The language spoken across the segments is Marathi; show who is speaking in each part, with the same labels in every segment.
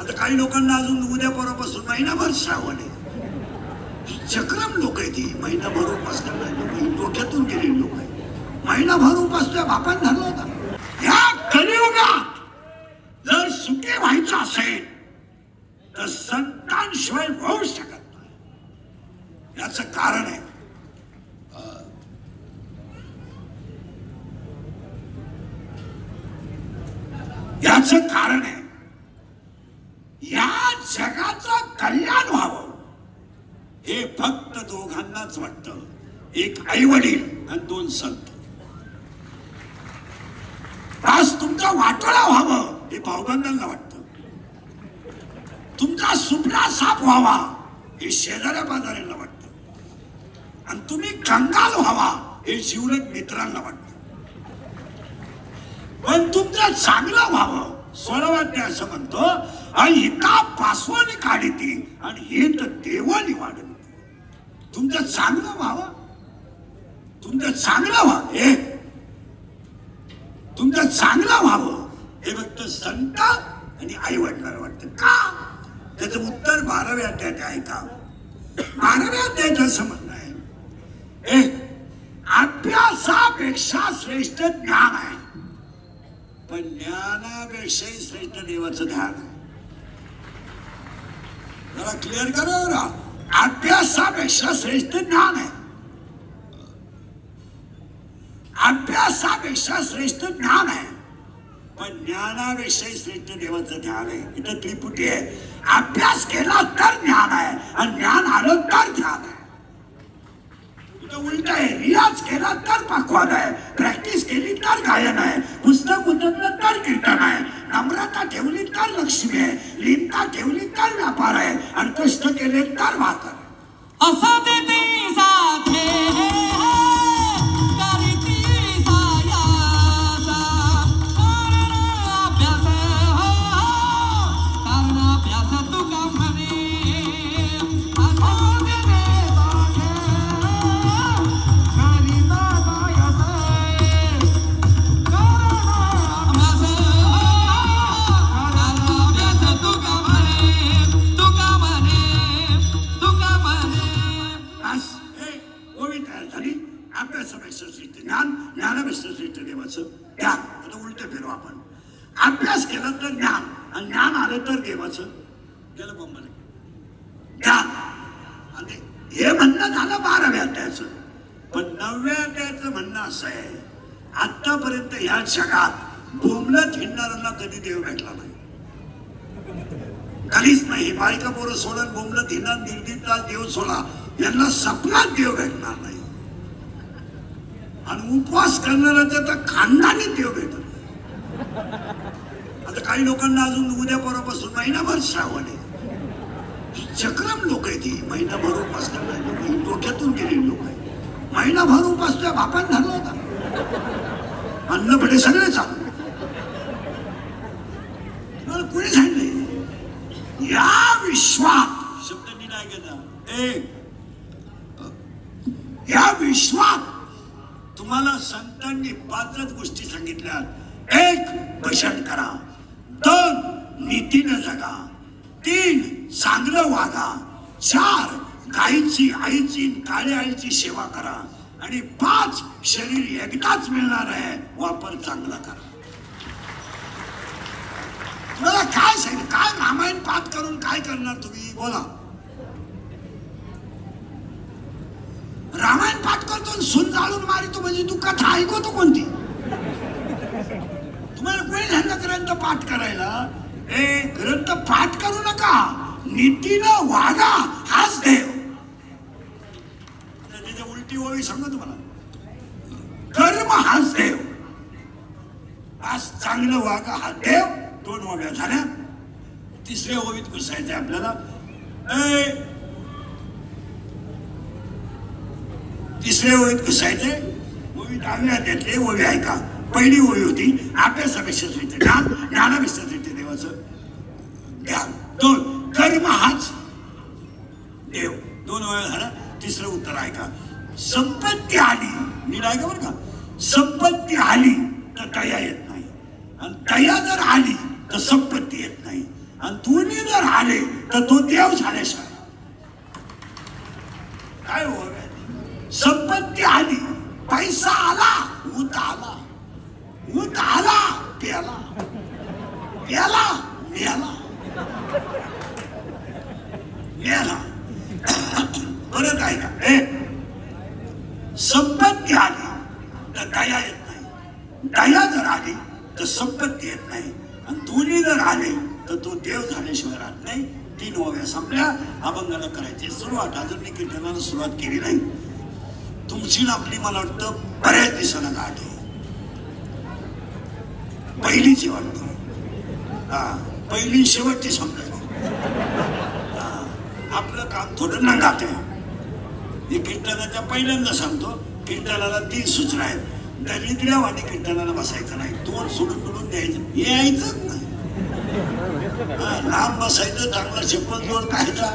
Speaker 1: आता काही लोकांना अजून उद्या परवापासून महिनाभर श्रावण आहे. चक्रम लोक आहे ती, महिनाभर उपास करणारी लोक, डोक्यातून गेलेली लोक आहे. महिनाभर उपास तुझ्या बापान धरला होता. या कलियुगात जर सुखी व्हायचं असेल तर संतांशिवाय होऊ शकत नाही. याचं कारण आहे या जगाचं कल्याण व्हावं हे फक्त दोघांनाच वाटतं. एक आई वडील आणि दोन संत. आज तुमचा वाटोळा व्हावं हे भावबंधांना वाटतं. तुमचा सुपडा साफ व्हावा हे शेजाऱ्या बाजाऱ्यांना वाटतं. आणि तुम्ही कंगाल व्हावा हे जीवलग मित्रांना वाटतं. पण तुमचं चांगलं व्हावं स्वरवाद्य असं म्हणतो. हिता पासवानी काढती आणि हे तर देवानी वाढत. तुमचं चांगलं व्हावं, तुमचं चांगलं व्हावं हे फक्त संत आणि आई वडिलांना वाटतं. का? त्याचं उत्तर 12व्या अध्यायात आहे. का 12व्या अध्यायात असं म्हणणं आहे अभ्यासापेक्षा श्रेष्ठ ज्ञान आहे, पण ज्ञानापेक्षाही श्रेष्ठ देवाचं ध्यान आहे. जरा क्लिअर करा बरं. अभ्यासापेक्षा श्रेष्ठ ज्ञान आहे, अभ्यासापेक्षा श्रेष्ठ ज्ञान आहे, पण ज्ञानापेक्षाही श्रेष्ठ देवाचं ध्यान आहे. इथं त्रिपुटी आहे. अभ्यास केला तर ज्ञान आहे आणि ज्ञान आलं तर ध्यान आहे. इथं उलट आहे. रियाज केला तर पक्वान आहे, प्रॅक्टिस केली तर गायन आहे, पुस्तक उतरलं तर कीर्तन आहे, नम्रता ठेवली तर लक्ष्मी आहे, लीनता ठेवली तर व्यापार आहे, आणि कष्ट केले तर वाकर.
Speaker 2: असं देते साथे
Speaker 1: उलट फिरू आपण. अभ्यास केला तर ज्ञान आणि ज्ञान आलं तर देवाचं गेलं बंबले ज्ञान. आणि हे म्हणणं झालं 12व्या अध्यायाचं. पण 9व्या अध्यायाचं म्हणणं असं आहे आतापर्यंत ह्या जगात बोंबलत हिंडणाऱ्यांना कधी देव भेटला नाही. कधीच नाही. बायका पोरं सोडून बोंबलत हिंडणार, दीड तास देव सोडा, यांना सपनात देव भेटणार नाही. आणि उपवास करणाऱ्याच्या तर खानदानी देव भेटत. आता काही लोकांना अजून उद्या परवापासून महिनाभर श्रावण आहे. चक्रम लोक आहे ती, महिनाभर उपास करणारी लोक, डोक्यातून गेलेली लोक आहे. महिनाभर उपास तुझ्या बापान धरला होता. अन्न पडे सगळे चालू. तुम्हाला कोणी सांगितले या विश्वात शब्द मी नाही घेता. या विश्वात तुम्हाला संतांनी 5च गोष्टी सांगितल्या. 1 भजन करा, 2 नीतीनं जगा, 3 चांगलं वागा, 4 गाईची आईची काळ्या आईची सेवा करा, आणि 5 शरीर एकदाच मिळणार आहे, वापर चांगला करा. तुम्हाला काय सांगितलं? काय रामायण पाठ करून काय करणार तुम्ही? बोला. रामायण पाठ करतो सून जाळून मारितो म्हणजे तू कथा ऐकवतो कोणती? तुम्हाला कोणी सांगितलं ग्रंथ पाठ करायला? ग्रंथ पाठ करू नका, नीतीनं वागा हाच देव. त्याच्या उलटी ओळी सांगतो तुम्हाला. कर्म हाच देव. आज चांगलं वागा हा देव. 2 ओव्या झाल्या. 3ऱ्या ओवीत घुसायचंय आपल्याला. 3ऱ्या ओळीत घुसायचे. ओवी 10व्या अध्यायातली ओवी ऐका. पहिली ओवी होती अभ्यासापेक्षा श्रेष्ठ ज्ञान, ज्ञानापेक्षा श्रेष्ठ देवाचं ज्ञान. 2 कर्म हाच देव. 2 ओव्या झाला. 3रं उत्तर ऐका. संपत्ती आली, नीट ऐका बरं का. संपत्ती आली तर दया येत नाही, आणि दया जर आली तर संपत्ती येत नाही, आणि दोन्ही जर आले तर तो देव झाल्याशिवाय काय हो. संपत्ती आली, पैसा आला, ऊत आला, ऊत आला, प्याला, प्याला, मेला, मेला. परत आहे का? संपत्ती आली तर दया येत नाही, दया जर आली तर संपत्ती येत नाही, आणि दोन्ही जर आले तर तो देव झाल्याशिवाय राहत नाही. 3 ओव्या संपल्या. अभंगाला करायची सुरुवात. अजून मी कीर्तनाला सुरुवात केली नाही. तुमची आपली मला वाटतं बऱ्याच दिवसाला गाठ आहे. पहिलीची वाटतं, पहिली शेवटची समजायची. आपलं काम थोडं नंगात आहे. मी कीर्तनाच्या पहिल्यांदा सांगतो, कीर्तनाला 3 सूचना आहेत. दरिद्र्यावानी कीर्तनाला बसायचं नाही, तोंड सोडून द्यायचं, यायचंच नाही. लांब बसायचं, चांगला चप्पल जोड खायचा.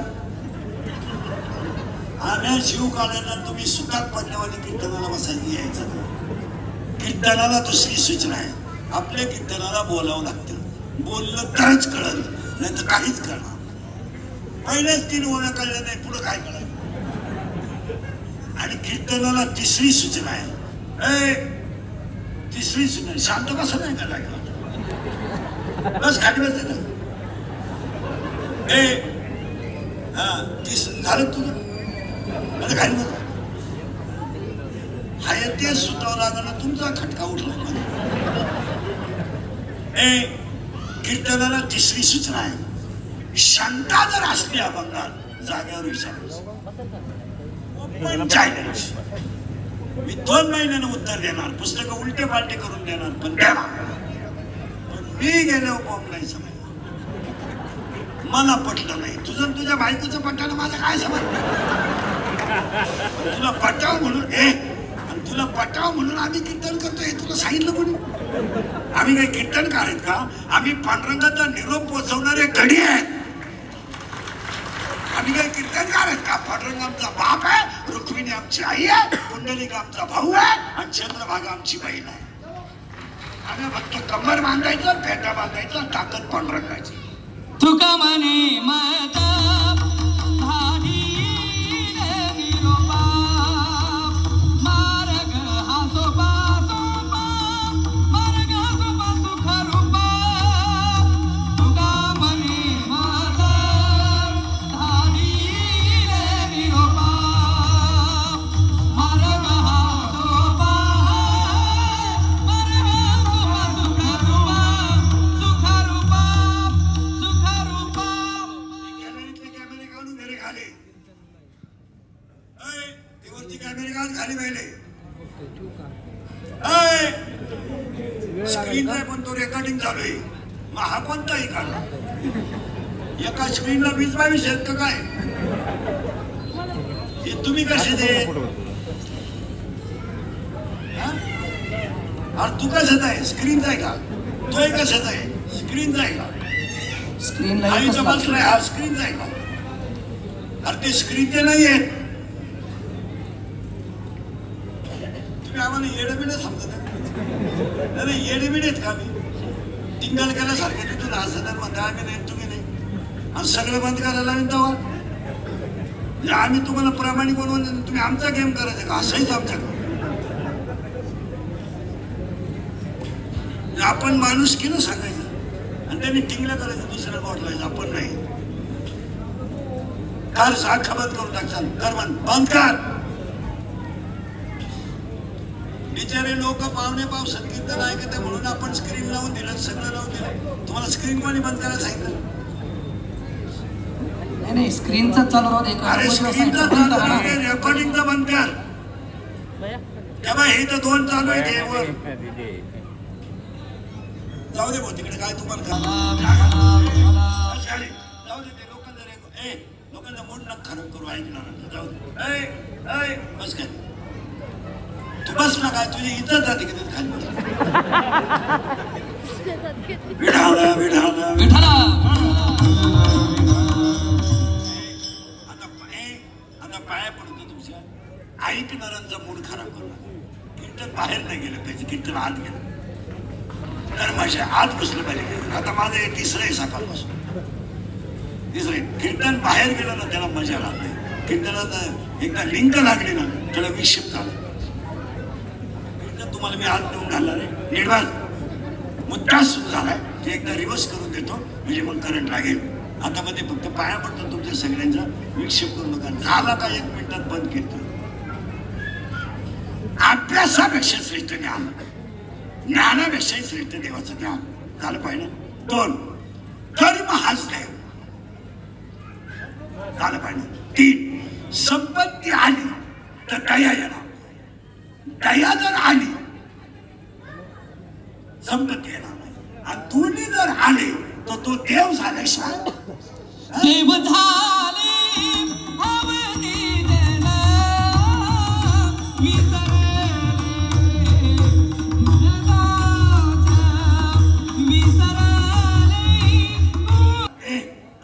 Speaker 1: आम्या जीव काढायला तुम्ही सुतात पडल्यावानी कीर्तनाला बसायचं, यायचं नाही. कीर्तनाला दुसरी सूचना आहे, आपल्या कीर्तनाला बोलावं लागतं. बोललं तरच कळलं, नाही तर काहीच कळणार. पहिल्याच 3 ओव्या कळल्या नाही, पुढं काय कळलं. आणि कीर्तनाला तिसरी सूचना आहे. तिसरी सूचना, शांत कसं नाही का लागला, बस खाली बस. झालं तुझं, मला खाली बस. हाय ते सुतावं लागलं, तुमचा खटका उठला. कीर्तनाला तिसरी सूचना आहे, शंका जर असली अभंगात जाग्यावर विचारायचं. मी 2 महिन्यानं उत्तर देणार, पुस्तकं उलटे पालटे करून देणार, पण देणार. पण मी गेल्यावर बॉम्ब नाही समज, मला पटलं नाही. तुझं तुझ्या बायकोचं पटलं, माझं काय समज. तुला पटाव म्हणून आणि तुला पटाव म्हणून आम्ही कीर्तन करतोय, तुला सांगितलं कोणी? आम्ही काही कीर्तनकार आहेत का? आम्ही पांडुरंगाचा निरोप पोहोचवणारे घडी आहेत. आम्ही काही कीर्तनकार आहेत का? पांडुरंग आमचा बाप आहे, रुक्मिणी आमची आई आहे, कुंडलिक आमचा भाऊ आहे, आणि चंद्रभागा आमची बहीण आहे. आम्ही फक्त कंबर बांधायचं, फेटा बांधायचं, ताकद पांडुरंगाची.
Speaker 2: तुका म्हणे मत धाडी निरोपा, मार्ग हा सोपा सोपा, मार्ग हा सोपा सुख रूपा. तुका म्हणे मत धाडी निरोपा, मार्ग हा सोपा, मार्ग हा सोपा सुख रूपा, सुख रूपा, सुख रूपा.
Speaker 1: कॅमेरे काढून घरी खाली, वरती कॅमेरे काढून खाली पाहिले. स्क्रीन आहे पण तो रेकॉर्डिंग चालू आहे. मग हा कोणताही काढ, एका स्क्रीनला 20-22 आहेत का काय? हे तुम्ही कसे दे? अरे तू कशाच आहे? स्क्रीनचा आहे का? तो कशाचा आहे? स्क्रीनचा आहे का?
Speaker 2: स्क्रीनला
Speaker 1: आईचा बसलाय, हा स्क्रीनचा आहे का? अरे ते स्क्रीनचे नाही आहेत. तुम्ही आम्हाला येडबिडे समजत नाही, येडबिडे आहेत का? मी टिंगल केल्यासारखे तिथून हसणार म्हणता आम्ही नाही, तुम्ही नाही, आणि सगळं बंद करायला लावेन तेव्हा. आम्ही तुम्हाला प्रामाणिक बनवून तुम्ही आमचा गेम करायचा का? असायच आमच्याकडे. आपण माणूस की ना सांगायचं, आणि त्यांनी टिंगल्या करायचं, दुसऱ्या बोटलायचं, आपण नाही. कार साखा बंद करून टाकचाल, कर बंद कर. बिचारे लोक पाहुणे पावसात कीर्तन ऐकत आहे म्हणून आपण स्क्रीन लावून दिलं, सगळं लावून दिलं. तुम्हाला स्क्रीन कोणी बंद करायला सांगितलं?
Speaker 2: नाही, स्क्रीनचा चालू राहू दे.
Speaker 1: अरे स्क्रीनचा चालू राहू दे, रेकॉर्डिंगचा बंद कर. तेव्हा हे तर 2 चालू आहे, ते वर जाऊ दे भाऊ, तिकडे काय तुम्हाला जाऊ दे. ते लोकांना मूड नका खराब करू, ऐकणार जाऊ दे. बस काय तू बस ना, काय तुझी इज्जत जाते की खाली बस. विढावला विढावला
Speaker 2: विठ्ठला.
Speaker 1: आता पाया पडतो तुमच्या. ऐकणाऱ्यांचा मूड खराब करू. कीर्तन बाहेर नाही गेलं पाहिजे, कीर्तन आत गेलं तर माझ्या आत बसलं पाहिजे. आता माझं 3रं आहे सकाळपासून. तिसरे कीर्तन बाहेर गेलं ना त्याला मजा लागते. कीर्तनात एकदा लिंक लागली ना त्याला विक्षेप झाला. कीर्तन तुम्हाला मी हात देऊन घालणार आहे. निर्वाज मुद्दा सुरू झालाय ते एकदा रिव्हर्स करून देतो म्हणजे मग करंट लागेल. आता मध्ये फक्त पाया पडतो तुमच्या सगळ्यांचा. विक्षेप करू नका. झाला का 1 मिनिटात बंद कीर्तन. अभ्यासापेक्षा श्रेष्ठ ज्ञान, ज्ञानापेक्षाही श्रेष्ठ देवाचं ज्ञान झालं पाहिजे. 2 धर्म हाच देव झालं पाहिजे. 3 संपत्ती आली तर दया येणार. दया जर आली संपत्ती येणार नाही. आणि दोन्ही जर आले तर तो देव झाल्याशिवाय
Speaker 2: देव झाले अवधी देना विसरले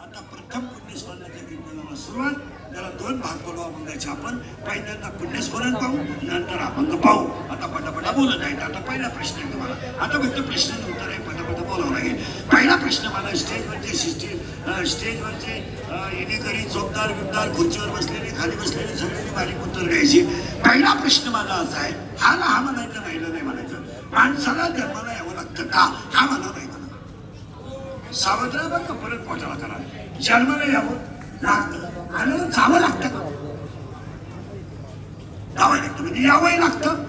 Speaker 1: आता प्रथम पुण्यस्मरणाच्या कीर्तनाला सुरुवात. त्याला 2 भाग पडवा मंगायचे आपण. पहिल्यांदा पुण्यस्मरण पाहू नंतर अभंग पाहू. आता पटापटा बोलत आहे. आता पहिला प्रश्न आहे तुम्हाला. आता फक्त प्रश्न उत्तर आहे. पटापटा बोलावं लागेल. पहिला प्रश्न मला स्टेजवरचे येणेकरी चोपदार बिबदार खुर्चीवर बसलेले खाली बसलेले सगळ्यांनी बारीक उत्तर द्यायची. पहिला प्रश्न माझा असा आहे. हा ना हा म्हणायचं राहिलं नाही म्हणायचं. माणसाला जन्माला यावं लागतं का? हा म्हणा नाही म्हणा. सावत्र बघ परत पोटाला करा. जन्माला यावं लागतं आणि जावं लागतं का? जावं लागतं म्हणजे यावंही लागतं.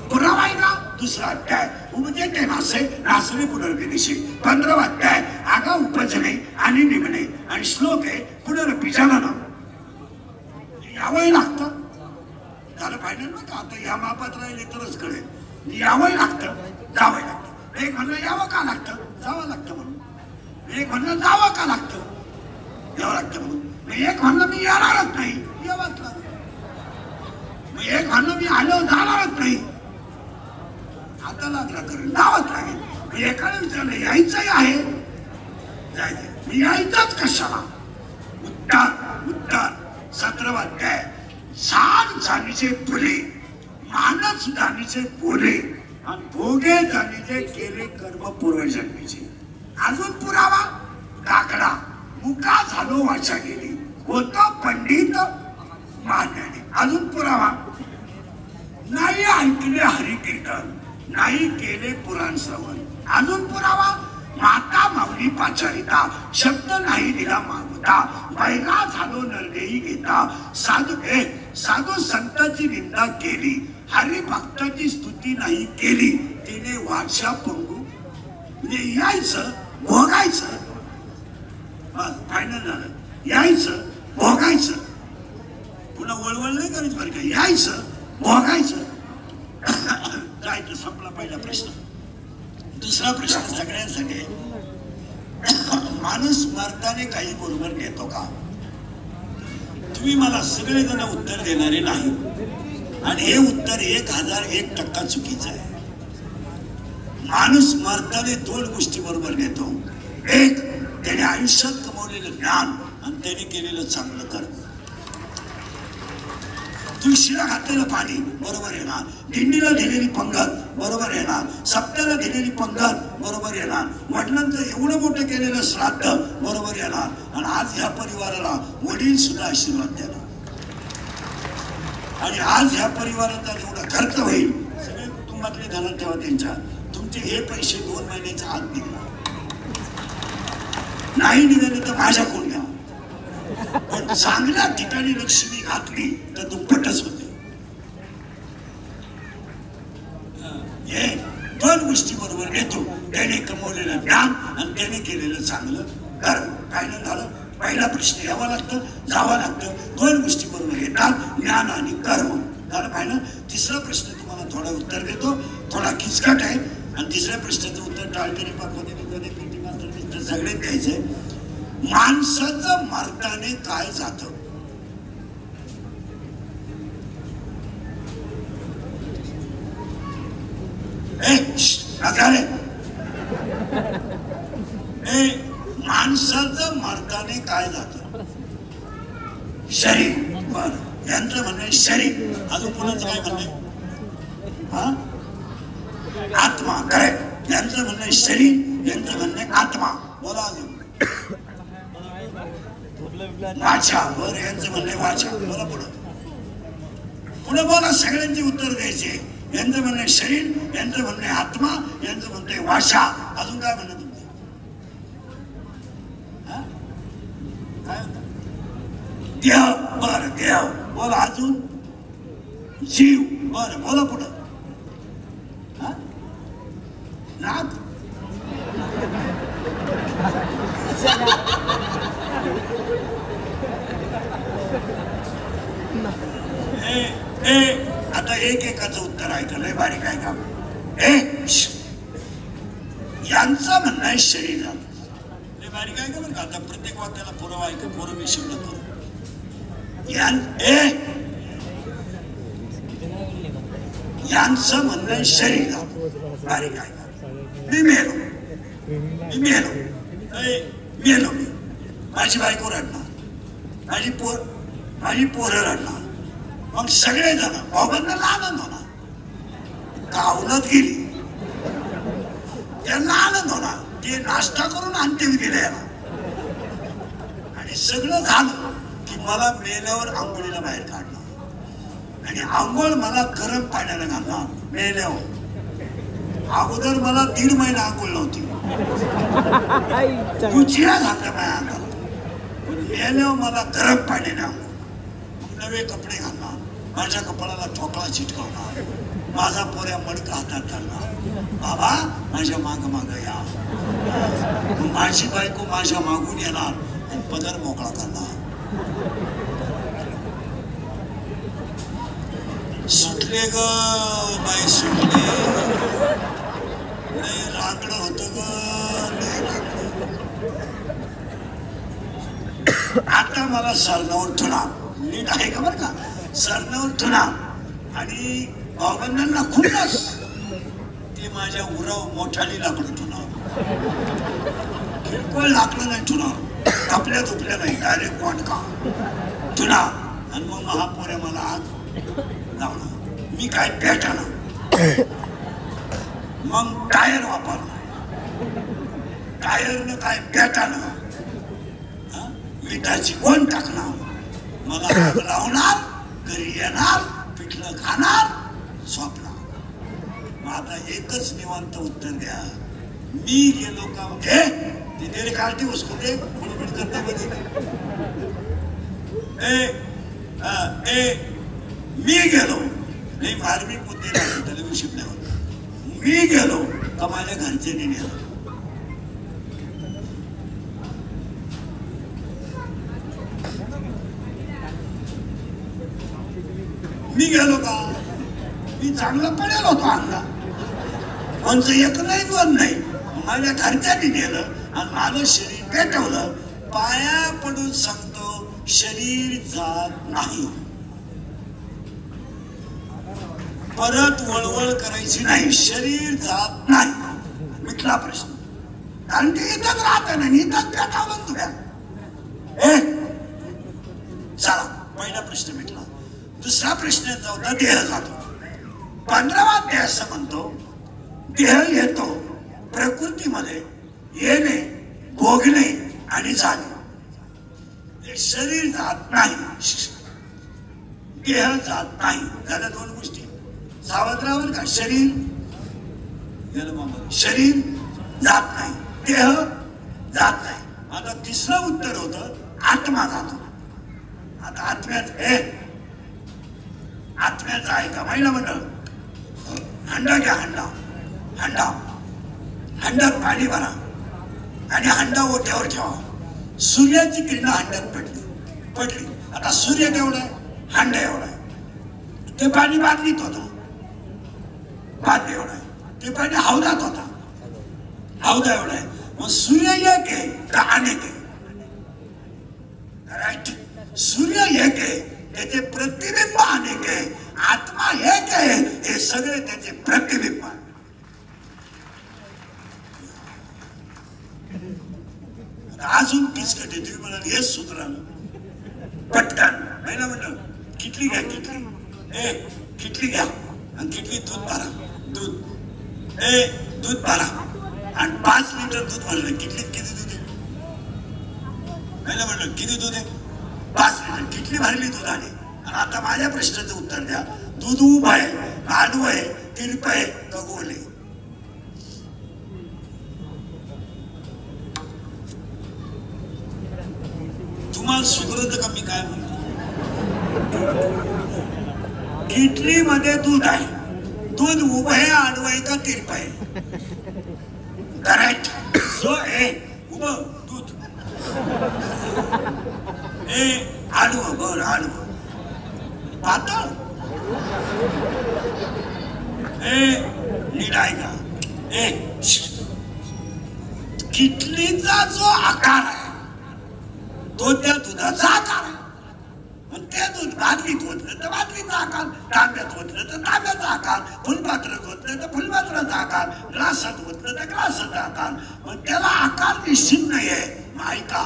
Speaker 1: पुरावा आहे का? 2रा अध्याय म्हणजे ते नासरे पुनर्विनिशी. 15वा अध्याय आगा उपजणे आणि निमणे. आणि श्लोक आहे पुनर्पिजानन. यावंही लागतं. झालं पाहिजे ना का? आता या महापात्र राहिले तरच कळेल. यावंही लागतं जावंही लागतं. एक म्हणणं यावं का लागतं? जावं लागतं म्हणून. एक म्हणणं जावं का लागतं? यावं लागतं म्हणून. एक म्हणणं मी येणारच नाही यावंच लागतं. एक म्हणणं मी आलो जाणारच नाही आता लागला करेल जावंच लागेल. एकाने विचारलं यायचंही आहे जायचं मी यायचंच कशाला? उत्तर 17वा अध्याय. झाड जाणीचे फुले मानस जाणीचे बोले आणि भोगे जाणीचे केले कर्म पूर्वजन्मीचे. अजून पुरावा काकडा मुका झालो वाचा गेली होता पंडित मान्याने. अजून पुरावा नाही ऐकले हरी कीर्तन नाही केले पुराण श्रवण. अजून पुरावा माता माऊली पाचारिता शब्द नाही दिला मागुता बैरा झालो नरदेही घेता. साधू संतांची निंदा केली हरी भक्ताची स्तुती नाही केली तिने वाचा पंगू. म्हणजे यायचं भोगायचं बस फायनल झालं. यायचं भोगायचं पुन्हा वळवळ नाही करायचं बरं का. यायचं भोगायचं जायचं. संपला पहिला प्रश्न. 2रा प्रश्न सगळ्यांसाठी. माणूस मरताने काही बरोबर नेतो का? तुम्ही मला सगळेजण उत्तर देणारे नाही आणि हे उत्तर 1001% चुकीचं आहे. माणूस मरताने 2 गोष्टी बरोबर नेतो. एक त्याने आयुष्यात कमवलेलं ज्ञान आणि त्याने केलेलं चांगलं कर्म. तुळशीला घातलेलं पाणी बरोबर येणार. दिंडीला दिलेली पंगत बरोबर येणार. सप्त्याला दिलेली पंगत बरोबर येणार. वडिलांचं एवढं मोठं केलेलं श्राद्ध बरोबर येणार. आणि आज ह्या परिवाराला वडील सुद्धा आशीर्वाद देणार. आणि आज ह्या परिवाराचा जेवढा खर्च होईल सगळे कुटुंबातले धन ठेवा त्यांच्या. तुमचे हे पैसे 2 महिन्याच्या आत निघणार. नाही निघाले तर माझ्याकडून घ्या. पण चांगल्या ठिकाणी लक्ष्मी घातली तर दुप्पटच होते. हे 2 गोष्टी बरोबर घेतो. त्याने कमवलेलं ज्ञान आणि त्याने केलेलं चांगलं कर्म. काय नाही झालं. पहिला प्रश्न यावं लागतं जावं लागतं. 2 गोष्टी बरोबर येतात ज्ञान आणि कर्म. झालं पाहिजे. 3रा प्रश्न तुम्हाला थोडा उत्तर देतो. थोडा किचकट आहे आणि 3ऱ्या प्रश्नाचं उत्तर टाळकरी पापमध्ये पेटी मात्र सगळे द्यायचंय. माणसाचं मरताने काय जातं? माणसाचं मरताने काय जातं? शरीर. बर यांचं म्हणणं शरीर. अजून कोणाचं काय म्हणणं? आत्मा. करेक्ट. यांचं म्हणणं शरीर यांचं म्हणणं आत्मा. बोला अजून. वाचा वर यांचं म्हणणे वाचा. बोला पुढं पुढे बोला. सगळ्यांचे उत्तर द्यायचे. यांचं म्हणणे शरीर, यांचं म्हणणे आत्मा, यांचं म्हणणे वाचा. अजून काय म्हणणं तुमचं? काय देह. बर देह बोला. अजून जीव. बर बोला पुढं. नाक. आता एकाचं उत्तर ऐकलंय बारीक आहे का? यांचं म्हणणं आहे शरीरात. हे बारीक आहे का बरं का? आता प्रत्येक वाक्याला पुरावा ऐका. पुरं मी शब्द करू. यांचं म्हणणं आहे शरीरात. बारीक आहे का? मी मेलो मी. माझी बायको रडणार, माझी पोरं रडणार. मग सगळे जण भाऊबंदांना आनंद होणार. गावलत गेली त्यांना आनंद होणार. ते नाश्ता करून अंत्यविधीला येणार. आणि सगळं झालं की मला मेल्यावर आंघोळीला बाहेर काढणार. आणि आंघोळ मला गरम पाण्याला घालणार. मेल्यावर अगोदर मला 1.5 महिना आंघोळ नव्हती. उशिरा झाल्या माझ्या अंगाला. मेल्यावर मला गरम पाण्याने आंघोळ, नवे कपडे घालणार, माझ्या कपाळाला ठोकळा चिटकवणार, माझा पोऱ्या मडका हातात घालणार. बाबा माझ्या माग या. माझी बायको माझ्या मागून येणार आणि पदर मोकळा करणार. सुटले ग बाई सुटले. लाकडं होत ग. आता मला सरणावर ठेवणार. नीट आहे का बरं का? सरणावर ठेवणार आणि भावबंधांना खूपच ते माझ्या उराव मोठ्याने लाकडं ठेवणार. किरकोळ लाकडं नाही ठेवणार. कापल्या दुपल्या नाही. डायरेक्ट वाटका ठेवणार. आणि मग महापोऱ्या मला आत लावणार. मी काय पेटाना. मग टायर वापरणार. टायरनं काय पेटाना मिठाची कोण टाकणार. मला आग लावणार, घरी येणार, पिठलं खाणार, झोपणार. मग आता एकच निवांत उत्तर द्या. मी गेलो का? ते तेरे काढते उसको दे बुडबुड करते मध्ये. मी गेलो नाही. मार्मिक मुद्दे नाही त्याला शिकण्यावर. मी गेलो का माझ्या घरच्यांनी नेलं. मी गेलो का? मी चांगला पडेल होतो अंगा. कोणचं एक नाही 2 नाही. माझ्या घरच्यांनी नेलं आणि माझं शरीर पेटवलं. पाया पडून सांगतो शरीर जात नाही. परत वळवळ करायची नाही. शरीर जात नाही. मिटला प्रश्न. कारण ते इथंच राहत नाही. इथंच पेटावलं तुझ्या. चला पहिला प्रश्न मिटला. दुसरा प्रश्न होता देह जातो. 15वा अध्याय असं म्हणतो देह येतो प्रकृतीमध्ये येणे, भोगणे आणि जाणे. शरीर जात नाही. देह जात नाही. झाल्या 2 गोष्टी. सावत्रावर का? शरीर शरीर जात नाही, देह जात नाही. आता तिसरं उत्तर होतं आत्मा जातो. आता आत्म्याचा आहे का? महिला मंडळ हंडा घ्या. हंड्यात पाणी भरा आणि हंडा ओट्यावर ठेवा. सूर्याची किरण हंड्यात पडली. आता सूर्य केवढा आहे? हंडा एवढा आहे. ते पाणी बादलीत होता. बादली एवढा आहे. ते पाणी हौदात होता. हौदा एवढा आहे. मग सूर्य एक आहे का अनेक आहे? राईट. सूर्य एक आहे, त्याचे प्रतिबिंब अनेक आहे. आत्मा एक आहे, हे सगळे त्याचे प्रतिबिंब आहे. अजून किचकट आहे. तुम्ही म्हणाल हेच सूत्र पटकन महिना म्हणलं किटली घ्या. किटली घ्या आणि किटली दूध भरा. दूध भरा आणि 5 लिटर दूध भरलं. किटलीत किती दूध आहे? पहिलं म्हणलं किती दूध आहे? 5 लिटर. किटली भरली दुधाने. आणि आता माझ्या प्रश्नाचं उत्तर द्या. दूध उभं आहे, आडवं आहे, तिरपं आहे का गोल आहे? तुम्हाला सुधरत का मी काय म्हणतो? किटली मध्ये दूध आहे. दूध उभं आहे, आडवं आहे का तिरपं आहे? करेक्ट. सो ए उभं दूध, ए आडवं, बरं आडवं, पातळ, ए नीट आहे का? ए किटलीचा जो आकार आहे तो त्या दुधाचा आकार आहे. ते दूध बादलीत होतलं तर बादलीचा आकार, तांब्यात होतलं तर तांब्याचा आकार, फुलपात्रात होतलं तर फुलपात्राचा आकार, ग्लासात होतलं तर ग्लासाचा आकार. मग त्याला आकार निश्चित नाही आहे. ऐका,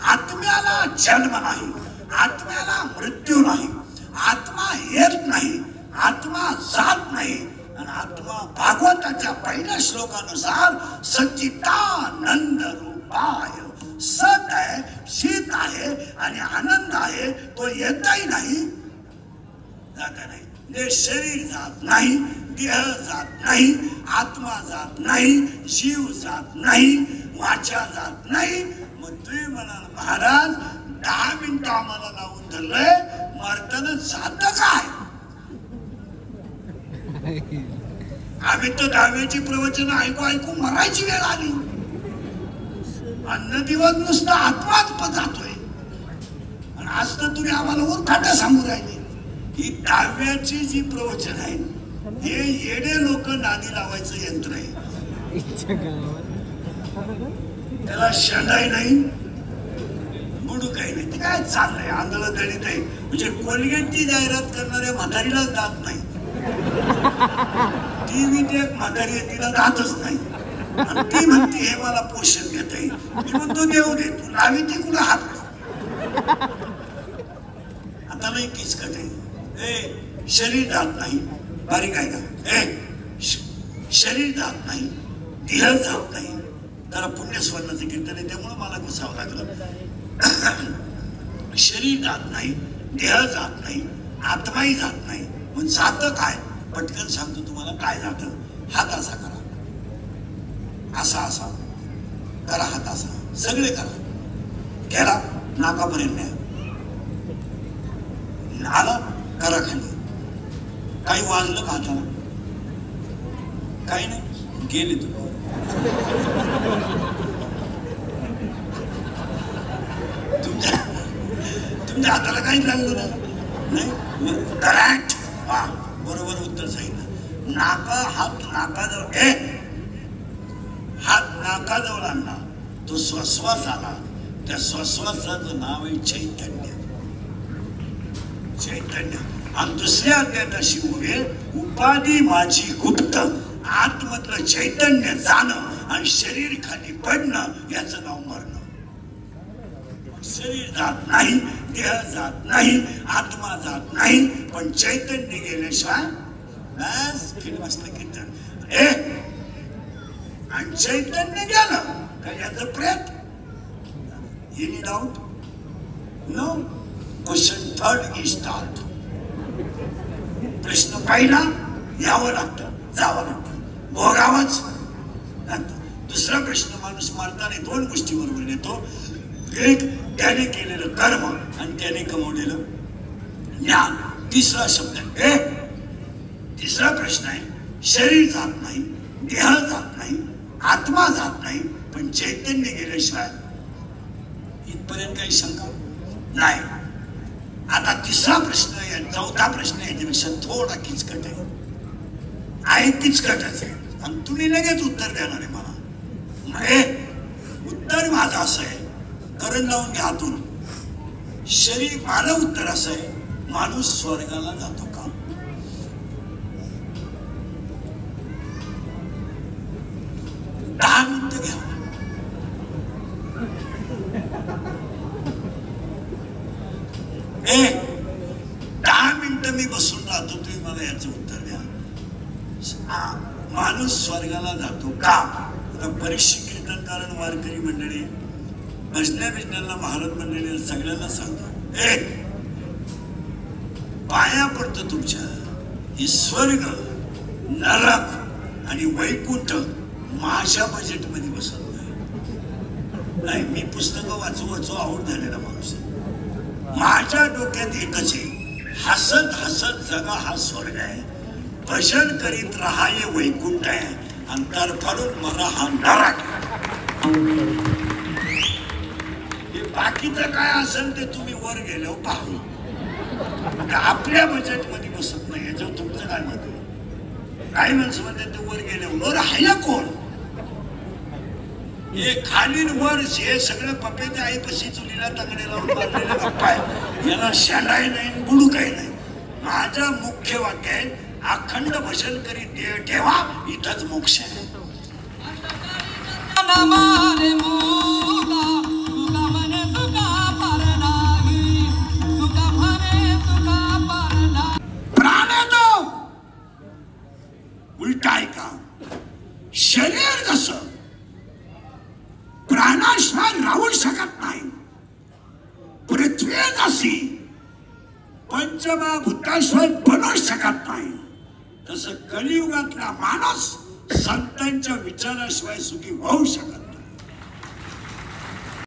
Speaker 1: आत्म्याला जन्म नाही, आत्म्याला मृत्यू नाही, आत्मा येत नाही, आत्मा जात नाही. आणि आत्मा भागवताच्या पहिल्या श्लोकानुसार सच्चिदानंद रूपाय सत आहे, शीत आहे आणि आनंद आहे. तो येतही नाही, जात नाही. म्हणजे शरीर जात नाही, देह जात नाही, आत्मा जात नाही, जीव जात नाही, वाचा जात नाही. मग तुम्ही म्हणाल महाराज 10 मिनिटं आम्हाला लावून धरलंय, मरताना जात काय? आम्ही तर 10व्याची प्रवचन ऐकू ऐकू मरायची वेळ आली. अन्न दिवस नुसतं आत्माच जातोय. आणि आज तर तुम्ही आम्हाला उरफाटा सांगू राहिले. ही 10व्याची जी प्रवचन आहे हे येडे लोक नादी लावायचं यंत्र आहे. त्याला शेंडाई नाही, बुडू काही नाही. ते काय चाललंय, आंधळं दळीत आहे. म्हणजे कोलगेटची जाहिरात करणाऱ्या म्हातारीलाच दात नाही. टीव्हीत एक म्हातारी आहे, तिला दातच नाही. आणि ती म्हणते हे मला पोषण घेता येईल. मी म्हणतो देऊ दे, तू लावी ती कुठं हात. आता नाही किचकट आहे. ए शरीर जात नाही, बारीक आहे का? ए शरीर जात नाही, देह जात नाही. जरा पुण्यस्वर्णाचं कीर्तन आहे त्यामुळे मला घुसावं लागलं. शरीर जात नाही, देह जात नाही, आत्माही जात नाही. मग जातं काय? पटकन सांगतो तुम्हाला काय जातं. हात असा करा, असा असा करा, हात असा सगळे करा. केला नाकापर्यंत न्या, आला करा खाली. काही वाजलं का हाताला? काही नाही, गेले तुम्ही. तुमच्या हाताला काहीच लागलं नाही. करेक्ट, वा बरोबर उत्तर सांगितलं. हात नाकाजवळ, हात नाकाजवळ आणला, तो श्वास आला. त्या श्वासाचं नाव आहे चैतन्य. चैतन्य. आणि दुसऱ्या अध्यायात अशी उभे उपाधी माझी गुप्त. आतमधलं चैतन्य जाणं आणि शरीर खाली पडणं याचं नाव मरणं. शरीर जात नाही, देह जात नाही, आत्मा जात नाही, पण चैतन्य गेल्याशिवाय बस फिल्मसलं कीर्तन. आणि चैतन्य गेलं का याचं प्रेत. Any doubt? No. Question third is start. प्रश्न पहिला, यावं लागतं, जावं लागतं, भोगावंच लागतं. दुसरा प्रश्न माणूस मारताना 2 गोष्टी बरोबर येतो. एक त्याने केलेलं कर्म आणि त्याने कमवलेलं ज्ञान. तिसरा शब्द तिसरा प्रश्न आहे, शरीर जात नाही, देह जात नाही, आत्मा जात नाही, पण चैतन्य गेल्याशिवाय. इथपर्यंत काही शंका नाही. आता तिसरा प्रश्न, चौथा प्रश्न याच्यापेक्षा थोडा किचकट आहे, किचकटच आहे. आणि तुम्ही लगेच उत्तर देणार आहे मला. उत्तर माझं असं आहे, करण लावून घ्या आतून. शरीर, माझं उत्तर असं आहे, माणूस स्वर्गाला जातो का? घ्या. 10 मिनिटं मी बसून राहतो, तुम्ही मला याचं उत्तर द्या. माणूस स्वर्गाला जातो का? बरीचशी कीर्तनकार वारकरी मंडळी भजन्यांना महाराज म्हणलेले सगळ्यांना सांगतो, एक पाया पडतो तुमच्या, ही स्वर्ग नरक आणि वैकुंठ माझ्या बजेट मध्ये बसत नाही. मी पुस्तकं वाचू आवड झालेला माणूस आहे. माझ्या डोक्यात एकच आहे, हसत हसत जगा हा स्वर्ग आहे, भजन करीत राहा हे वैकुंठ आहे, आणि तडफडून मरा हा नरक आहे. हे बाकीचं काय असेल ते तुम्ही वर गेल्यावर पाहू. आपल्या बजेट मध्ये बसत नाही. याच्यावर तुमचं काय मत आहे? काही माणसं म्हणतात ते वर गेल्यावर राहायला कोण? हे खालील वर हे सगळं पप्याच्या आईपाशी चुलीला तंगडे लावून मारलेले गप्पा आहे. याला शेंडाही नाही बुडू काही नाही. माझं मुख्य वाक्य आहे, अखंड भजन करीत देह ठेवा, इथंच मोक्ष आहे. उलटा आहे का? शरीर कसं प्राणाशिवाय राहू शकत नाही, पृथ्वी जशी पंचमहाभूताशिवाय बनू शकत नाही, तसं कलियुगातला माणूस संतांच्या विचाराशिवाय सुखी होऊ शकत नाही.